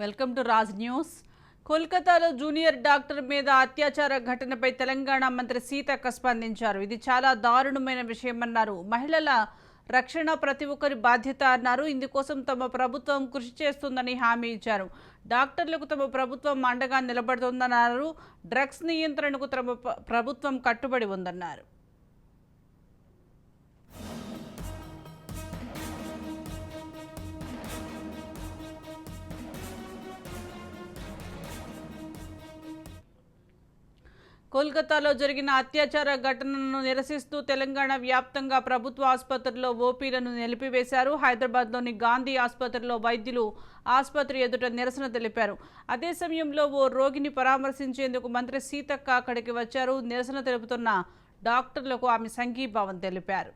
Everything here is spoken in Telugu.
Welcome to Raj news. కోల్కతాలో జూనియర్ డాక్టర్ మీద అత్యాచార ఘటనపై తెలంగాణ మంత్రి సీతక్క స్పందించారు. ఇది చాలా దారుణమైన విషయమన్నారు. మహిళల రక్షణ ప్రతి ఒక్కరి బాధ్యత అన్నారు. ఇందుకోసం తమ ప్రభుత్వం కృషి చేస్తుందని హామీ ఇచ్చారు. డాక్టర్లకు తమ ప్రభుత్వం అండగా నిలబడుతుందన్నారు. డ్రగ్స్ నియంత్రణకు తమ ప్రభుత్వం కట్టుబడి ఉందన్నారు. కోల్కతాలో జరిగిన అత్యాచార ఘటనను నిరసిస్తూ తెలంగాణ వ్యాప్తంగా ప్రభుత్వ ఆసుపత్రుల్లో ఓపీలను నిలిపివేశారు. హైదరాబాద్లోని గాంధీ ఆసుపత్రిలో వైద్యులు ఆసుపత్రి ఎదుట నిరసన తెలిపారు. అదే సమయంలో ఓ రోగిని పరామర్శించేందుకు మంత్రి సీతక్క అక్కడికి వచ్చారు. నిరసన తెలుపుతున్న డాక్టర్లకు ఆమె సంఘీభావం తెలిపారు.